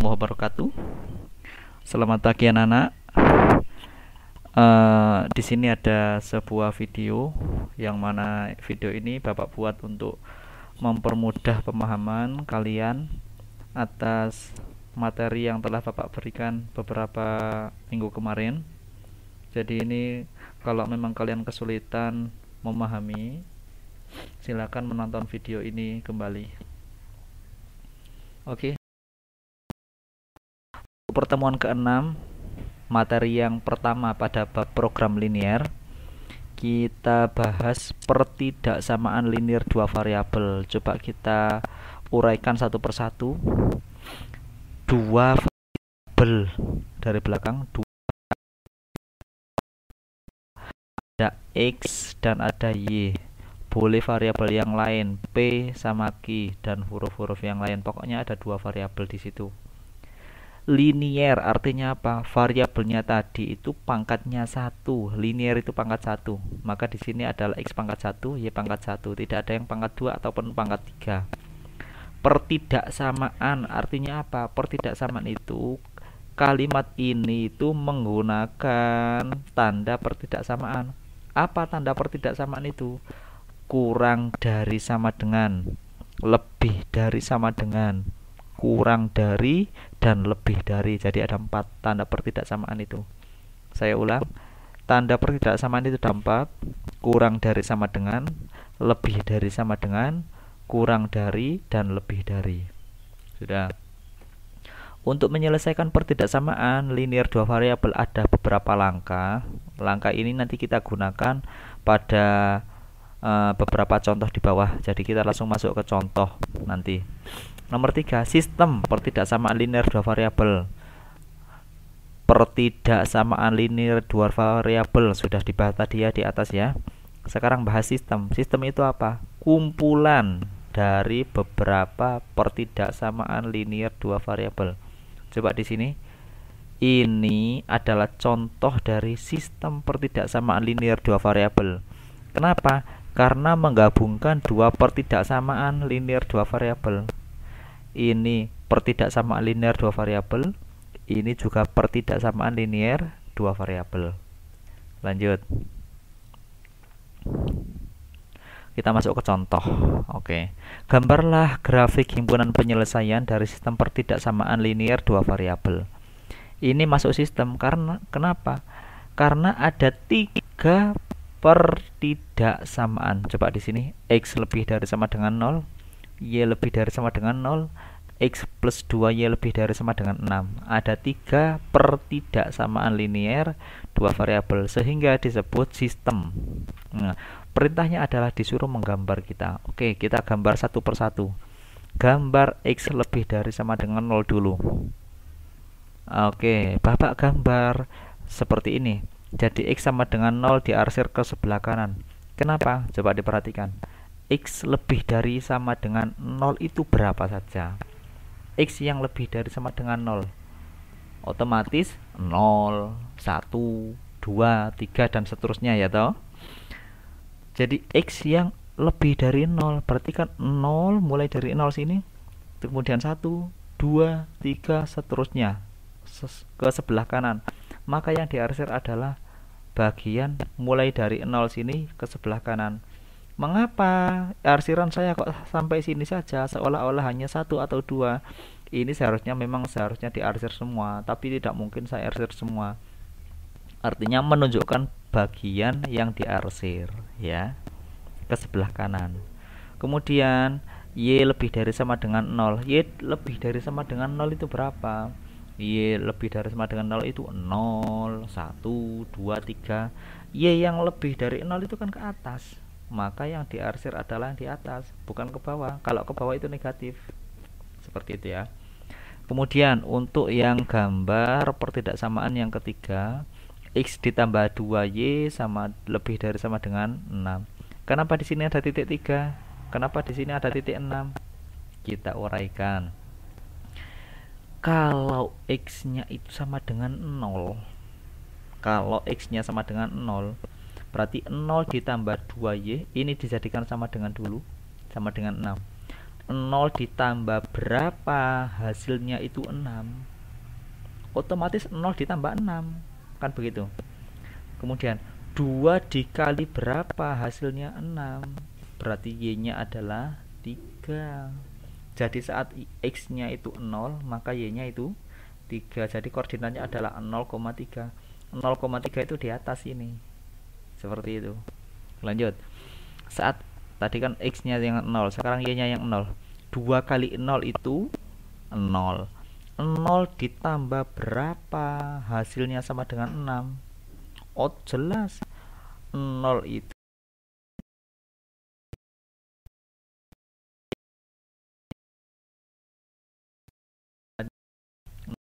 warahmatullahi wabarakatuh. Selamat pagi anak-anak. Di sini ada sebuah video yang mana video ini Bapak buat untuk mempermudah pemahaman kalian atas materi yang telah Bapak berikan beberapa minggu kemarin. Jadi ini kalau memang kalian kesulitan memahami, silakan menonton video ini kembali. Oke. Pertemuan ke-6, materi yang pertama pada bab program linier, kita bahas pertidaksamaan linier dua variabel. Coba kita uraikan satu persatu. Dua variabel dari belakang, ada X dan ada Y. Boleh variabel yang lain, P sama Q dan huruf-huruf yang lain. Pokoknya ada dua variabel di situ. Linier artinya apa? Variabelnya tadi itu pangkatnya 1. Linier itu pangkat 1. Maka di sini adalah X pangkat 1, Y pangkat 1. Tidak ada yang pangkat 2 ataupun pangkat 3. Pertidaksamaan artinya apa? Pertidaksamaan itu kalimat ini itu menggunakan tanda pertidaksamaan. Apa tanda pertidaksamaan itu? Kurang dari sama dengan, lebih dari sama dengan, kurang dari, dan lebih dari. Jadi ada 4 tanda pertidaksamaan itu. Saya ulang, tanda pertidaksamaan itu ada 4. Kurang dari sama dengan, lebih dari sama dengan, kurang dari, dan lebih dari. Sudah. Untuk menyelesaikan pertidaksamaan linier dua variabel ada beberapa langkah. Langkah ini nanti kita gunakan pada beberapa contoh di bawah. Jadi kita langsung masuk ke contoh nanti. Nomor 3, sistem pertidaksamaan linier dua variabel. Pertidaksamaan linier dua variabel sudah dibahas tadi ya di atas ya. Sekarang bahas sistem. Sistem itu apa? Kumpulan dari beberapa pertidaksamaan linier dua variabel. Coba di sini. Ini adalah contoh dari sistem pertidaksamaan linier dua variabel. Kenapa? Karena menggabungkan dua pertidaksamaan linier dua variabel. Ini pertidaksamaan linier dua variabel, ini juga pertidaksamaan linier dua variabel. Lanjut. Kita masuk ke contoh. Oke. Gambarlah grafik himpunan penyelesaian dari sistem pertidaksamaan linier dua variabel. Ini masuk sistem karena kenapa? Karena ada 3 pertidaksamaan. Coba di sini, X lebih dari sama dengan 0, Y lebih dari sama dengan 0, X plus 2Y lebih dari sama dengan 6. Ada 3 pertidaksamaan linier dua variabel sehingga disebut sistem. Nah, perintahnya adalah disuruh menggambar kita. Oke, kita gambar satu persatu. Gambar X lebih dari sama dengan 0 dulu. Oke, Bapak gambar seperti ini. Jadi X sama dengan 0 diarsir ke sebelah kanan. Kenapa? Coba diperhatikan. X lebih dari sama dengan 0 itu berapa saja? X yang lebih dari sama dengan 0 otomatis 0, 1, 2, 3 dan seterusnya ya toh. Jadi X yang lebih dari 0 berarti kan 0 mulai dari 0 sini, kemudian 1, 2, 3 seterusnya ke sebelah kanan. Maka yang diarsir adalah bagian mulai dari 0 sini ke sebelah kanan. Mengapa arsiran saya kok sampai sini saja, seolah-olah hanya 1 atau 2? Ini memang seharusnya diarsir semua, tapi tidak mungkin saya arsir semua. Artinya menunjukkan bagian yang diarsir ya, ke sebelah kanan. Kemudian Y lebih dari sama dengan 0. Y lebih dari sama dengan 0 itu berapa? Y lebih dari sama dengan 0 itu 0, 1, 2, 3. Y yang lebih dari 0 itu kan ke atas. Maka yang diarsir adalah yang di atas, bukan ke bawah. Kalau ke bawah itu negatif. Seperti itu ya. Kemudian untuk yang gambar pertidaksamaan yang ketiga, X ditambah 2Y sama lebih dari sama dengan 6. Kenapa di sini ada titik 3? Kenapa di sini ada titik 6? Kita uraikan. Kalau X-nya itu sama dengan 0, kalau X-nya sama dengan 0, berarti 0 ditambah 2Y ini dijadikan sama dengan dulu, sama dengan 6. 0 ditambah berapa hasilnya itu 6, otomatis 0 ditambah 6, kan begitu. Kemudian 2 dikali berapa hasilnya 6, berarti Y nya adalah 3. Jadi saat X nya itu 0 maka Y nya itu 3. Jadi koordinatnya adalah 0,3. 0,3 itu di atas ini, seperti itu. Lanjut, saat tadi kan X nya yang 0, sekarang Y nya yang 0. 2 kali 0 itu 0. 0 ditambah berapa hasilnya sama dengan 6. Oh jelas 0 itu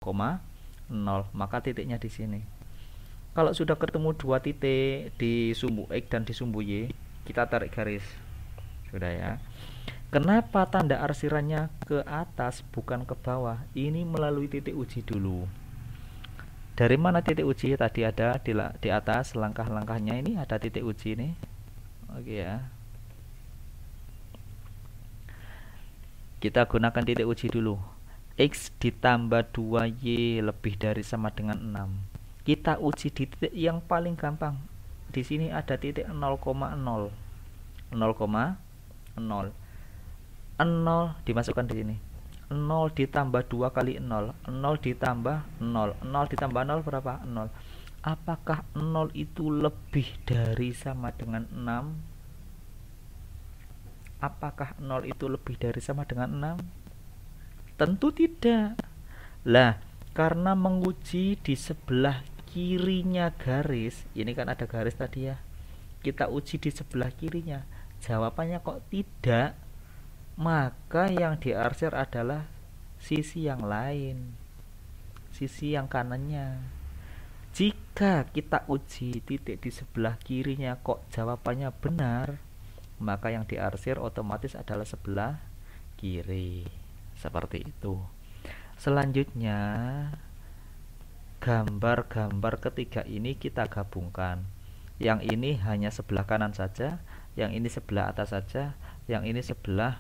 koma 0, maka titiknya di sini. Kalau sudah ketemu dua titik di sumbu X dan di sumbu Y, kita tarik garis. Sudah ya. Kenapa tanda arsirannya ke atas bukan ke bawah? Ini melalui titik uji dulu. Dari mana titik uji? Tadi ada di atas langkah-langkahnya, ini ada titik uji nih. Oke ya. Kita gunakan titik uji dulu. X ditambah 2Y lebih dari sama dengan 6. Kita uji di titik yang paling gampang. Di sini ada titik 0,0. 0,0. 0 dimasukkan di sini. 0 ditambah 2 kali 0. 0 ditambah 0. 0 ditambah 0 berapa? 0. Apakah 0 itu lebih dari sama dengan 6? Apakah 0 itu lebih dari sama dengan 6? Tentu tidak. Lah, karena menguji di sebelah kirinya garis, ini kan ada garis tadi ya. Kita uji di sebelah kirinya. Jawabannya kok tidak? Maka yang diarsir adalah sisi yang lain, sisi yang kanannya. Jika kita uji titik di sebelah kirinya kok jawabannya benar, maka yang diarsir otomatis adalah sebelah kiri. Seperti itu. Selanjutnya, gambar-gambar ketiga ini kita gabungkan. Yang ini hanya sebelah kanan saja, yang ini sebelah atas saja, yang ini sebelah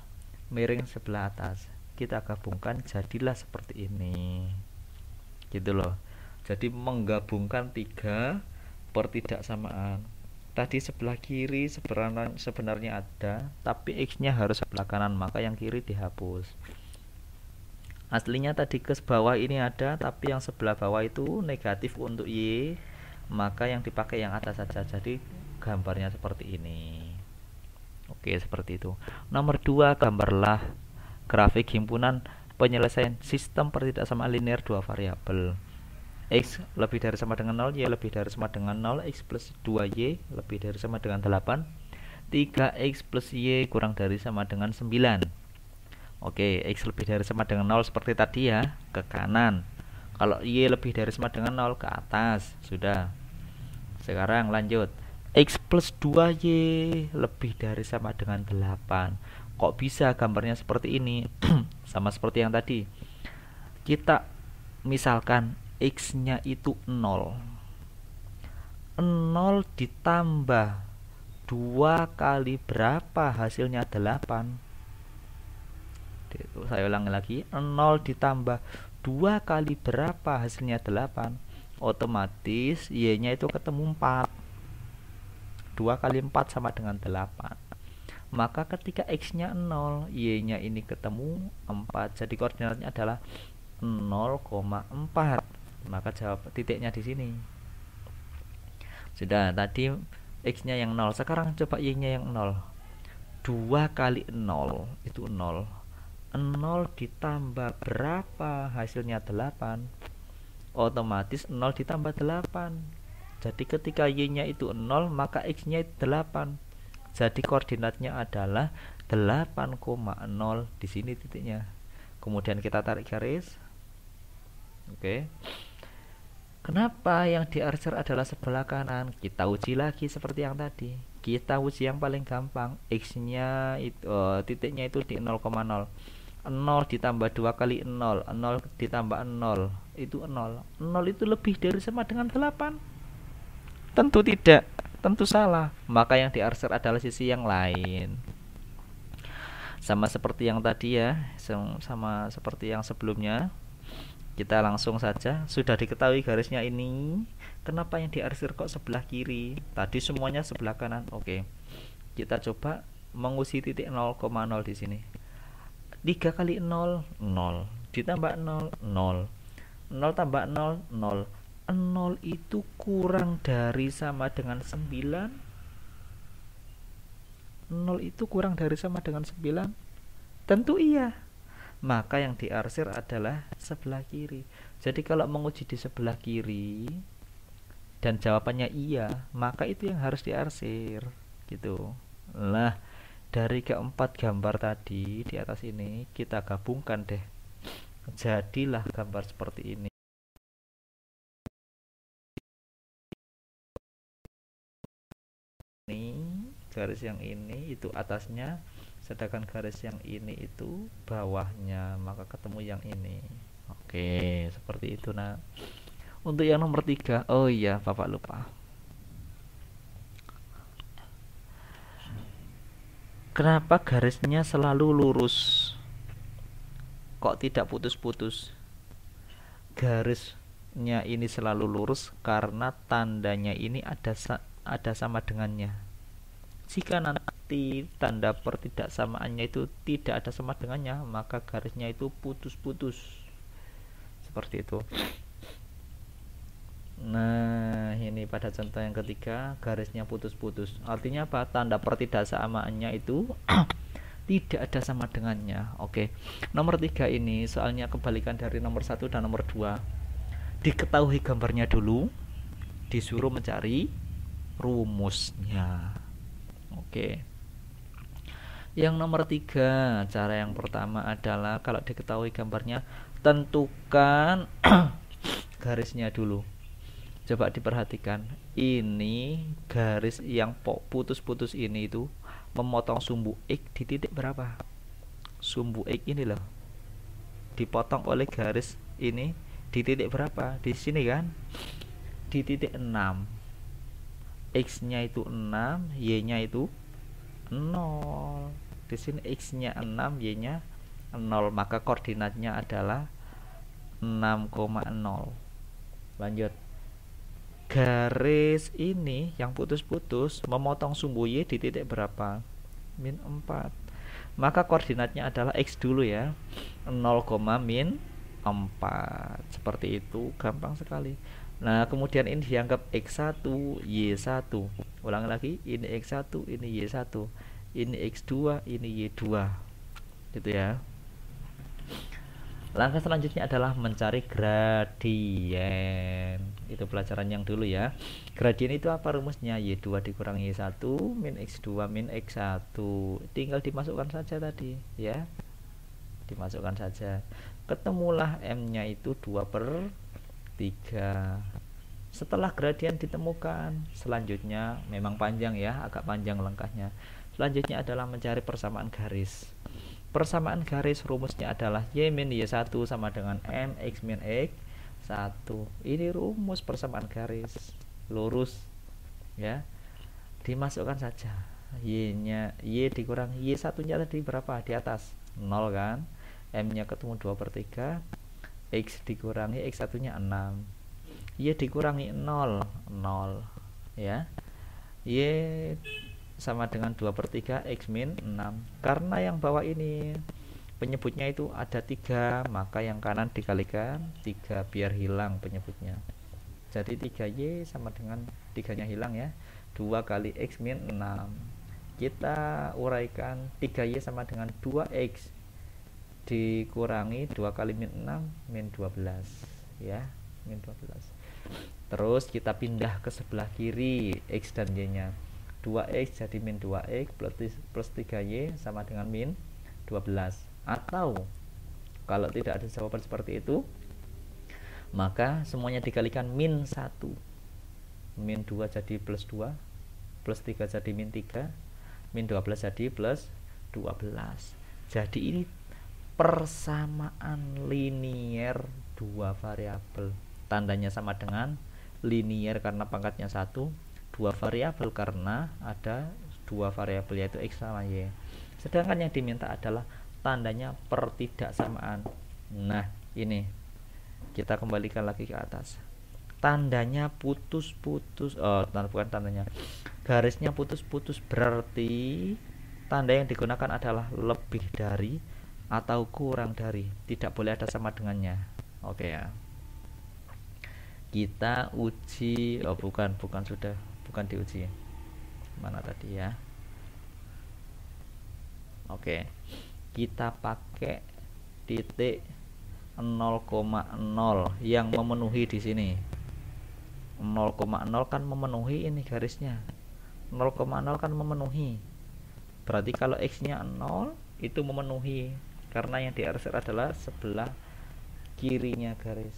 miring sebelah atas. Kita gabungkan jadilah seperti ini. Gitu loh. Jadi menggabungkan 3 pertidaksamaan. Tadi sebelah kiri sebenarnya ada, tapi X-nya harus sebelah kanan, maka yang kiri dihapus. Aslinya tadi ke bawah ini ada, tapi yang sebelah bawah itu negatif untuk Y, maka yang dipakai yang atas saja. Jadi gambarnya seperti ini. Oke, seperti itu. Nomor 2, gambarlah grafik himpunan penyelesaian sistem pertidaksamaan linear dua variabel. X lebih dari sama dengan 0, Y lebih dari sama dengan 0, X plus 2Y lebih dari sama dengan 8, 3X plus Y kurang dari sama dengan 9. Oke, X lebih dari sama dengan 0 seperti tadi ya, ke kanan. Kalau Y lebih dari sama dengan 0 ke atas. Sudah. Sekarang lanjut. X plus 2Y lebih dari sama dengan 8. Kok bisa gambarnya seperti ini? Sama seperti yang tadi. Kita misalkan X-nya itu 0. 0 ditambah 2 kali berapa hasilnya? 8. Saya ulangi lagi, 0 ditambah 2 kali berapa hasilnya? 8. Otomatis Y nya itu ketemu 4. 2 kali 4 sama dengan 8. Maka ketika X nya 0, Y nya ini ketemu 4. Jadi koordinatnya adalah 0,4. Maka jawab titiknya di sini. Sudah, tadi X nya yang 0, sekarang coba Y nya yang 0. 2 kali 0 itu 0. 0 ditambah berapa hasilnya? 8. Otomatis 0 ditambah 8. Jadi ketika Y nya itu 0 maka X nya itu 8. Jadi koordinatnya adalah 8,0. Di sini titiknya. Kemudian kita tarik garis. Oke. Kenapa yang diarsir adalah sebelah kanan? Kita uji lagi seperti yang tadi. Kita uji yang paling gampang. X nya itu titiknya itu di 0,0. 0 ditambah 2 kali 0, 0 ditambah 0 itu 0. 0 itu lebih dari sama dengan 8? Tentu tidak, tentu salah. Maka yang diarsir adalah sisi yang lain. Sama seperti yang tadi ya, sama seperti yang sebelumnya. Kita langsung saja, sudah diketahui garisnya ini. Kenapa yang diarsir kok sebelah kiri? Tadi semuanya sebelah kanan. Oke. Kita coba mengusi titik 0,0 di sini. 3 kali 0, 0. Ditambah 0, 0. 0 tambah 0, 0. 0 itu kurang dari sama dengan 9. 0 itu kurang dari sama dengan 9. Tentu iya. Maka yang diarsir adalah sebelah kiri. Jadi kalau menguji di sebelah kiri dan jawabannya iya, maka itu yang harus diarsir gitu. Nah, dari keempat gambar tadi di atas ini kita gabungkan deh. Jadilah gambar seperti ini. Ini garis yang ini itu atasnya, sedangkan garis yang ini itu bawahnya, maka ketemu yang ini. Oke, seperti itu. Nah, untuk yang nomor 3, oh iya Bapak lupa. Kenapa garisnya selalu lurus? Kok tidak putus-putus? Garisnya ini selalu lurus karena tandanya ini ada sama dengannya. Jika nanti tanda pertidaksamaannya itu tidak ada sama dengannya, maka garisnya itu putus-putus. Seperti itu. Nah, ini pada contoh yang ketiga, garisnya putus-putus. Artinya apa? Tanda pertidaksamaannya itu tidak ada sama dengannya. Oke. Nomor 3 ini soalnya kebalikan dari nomor 1 dan nomor 2. Diketahui gambarnya dulu, disuruh mencari rumusnya. Oke. Yang nomor 3, cara yang pertama adalah kalau diketahui gambarnya, tentukan garisnya dulu. Coba diperhatikan, ini garis yang putus-putus ini itu memotong sumbu X di titik berapa? Sumbu X ini loh dipotong oleh garis ini di titik berapa? Di sini kan? Di titik 6. X-nya itu 6, Y-nya itu 0. Di sini X-nya 6, Y-nya 0, maka koordinatnya adalah 6,0. Lanjut. Garis ini yang putus-putus memotong sumbu Y di titik berapa? Min 4. Maka koordinatnya adalah X dulu ya, 0, min 4. Seperti itu, gampang sekali. Nah, kemudian ini dianggap X1, Y1. Ulang lagi, ini X1, ini Y1. Ini X2, ini Y2. Gitu ya. Langkah selanjutnya adalah mencari gradien. Itu pelajaran yang dulu ya. Gradien itu apa rumusnya? Y2 dikurangi Y1 min X2 min X1. Tinggal dimasukkan saja tadi ya. Dimasukkan saja. Ketemulah M-nya itu 2/3. Setelah gradien ditemukan, selanjutnya memang panjang ya, agak panjang langkahnya. Selanjutnya adalah mencari persamaan garis. Persamaan garis rumusnya adalah Y min Y1 sama dengan M X min X1. Ini rumus persamaan garis lurus ya. Dimasukkan saja. Y-nya, Y dikurangi Y1-nya tadi berapa? Di atas 0 kan. M-nya ketemu 2/3. X dikurangi X1-nya 6. Y dikurangi 0, 0 ya. Y sama dengan 2/3 X min 6. Karena yang bawah ini penyebutnya itu ada 3, maka yang kanan dikalikan 3 biar hilang penyebutnya. Jadi 3Y sama dengan 3-nya hilang ya, 2 kali X min 6. Kita uraikan, 3Y sama dengan 2X dikurangi 2 kali min 6 min 12 ya, min 12. Terus kita pindah ke sebelah kiri X dan Y nya, 2X jadi min 2X plus 3Y sama dengan min 12. Atau kalau tidak ada jawaban seperti itu, maka semuanya dikalikan min 1. Min 2 jadi plus 2, plus 3 jadi min 3, min 12 jadi plus 12. Jadi ini persamaan linier dua variabel. Tandanya sama dengan linier karena pangkatnya 1, 2 variabel karena ada dua variabel yaitu X sama Y. Sedangkan yang diminta adalah tandanya pertidaksamaan. Nah, ini kita kembalikan lagi ke atas. Tandanya putus-putus, bukan tandanya, garisnya putus-putus, berarti tanda yang digunakan adalah lebih dari atau kurang dari, tidak boleh ada sama dengannya. Oke ya, kita uji, bukan diuji, mana tadi ya. Oke, kita pakai titik 0,0 yang memenuhi di sini. 0,0 kan memenuhi ini garisnya. 0,0 kan memenuhi. Berarti kalau X-nya 0 itu memenuhi, karena yang diarsir adalah sebelah kirinya garis.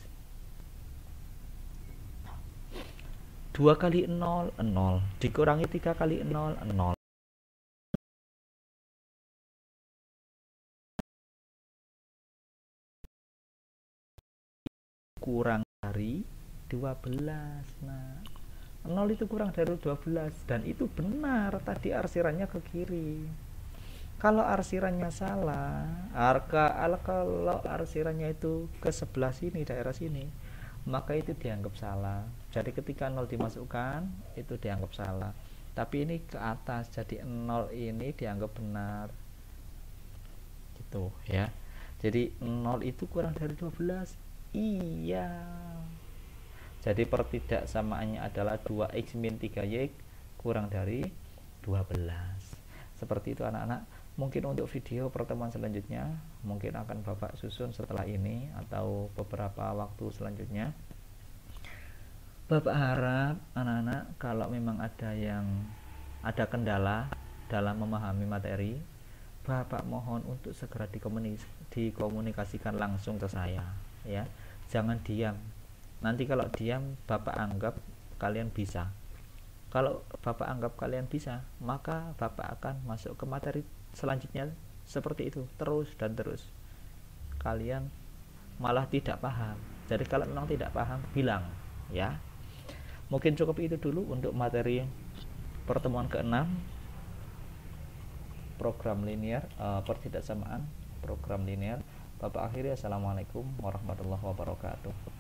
2 kali 0, 0. Dikurangi 3 kali 0, 0. Kurang dari 12. Nah, 0 itu kurang dari 12, dan itu benar, tadi arsirannya ke kiri. Kalau arsirannya salah, kalau arsirannya itu ke sebelah sini, daerah sini, maka itu dianggap salah. Jadi ketika 0 dimasukkan, itu dianggap salah. Tapi ini ke atas, jadi 0 ini dianggap benar. Gitu ya. Jadi 0 itu kurang dari 12. Iya. Jadi pertidaksamaannya adalah 2x min 3y kurang dari 12. Seperti itu anak-anak. Mungkin untuk video pertemuan selanjutnya mungkin akan Bapak susun setelah ini atau beberapa waktu selanjutnya. Bapak harap anak-anak kalau memang ada kendala dalam memahami materi, Bapak mohon untuk segera dikomunikasikan langsung ke saya ya. Jangan diam. Nanti kalau diam Bapak anggap kalian bisa. Kalau Bapak anggap kalian bisa, maka Bapak akan masuk ke materi selanjutnya seperti itu, terus dan terus. Kalian malah tidak paham. Jadi kalau memang tidak paham, bilang ya. Mungkin cukup itu dulu untuk materi pertemuan ke-6 program linear, pertidaksamaan program linear. Bapak akhiri, assalamualaikum warahmatullahi wabarakatuh.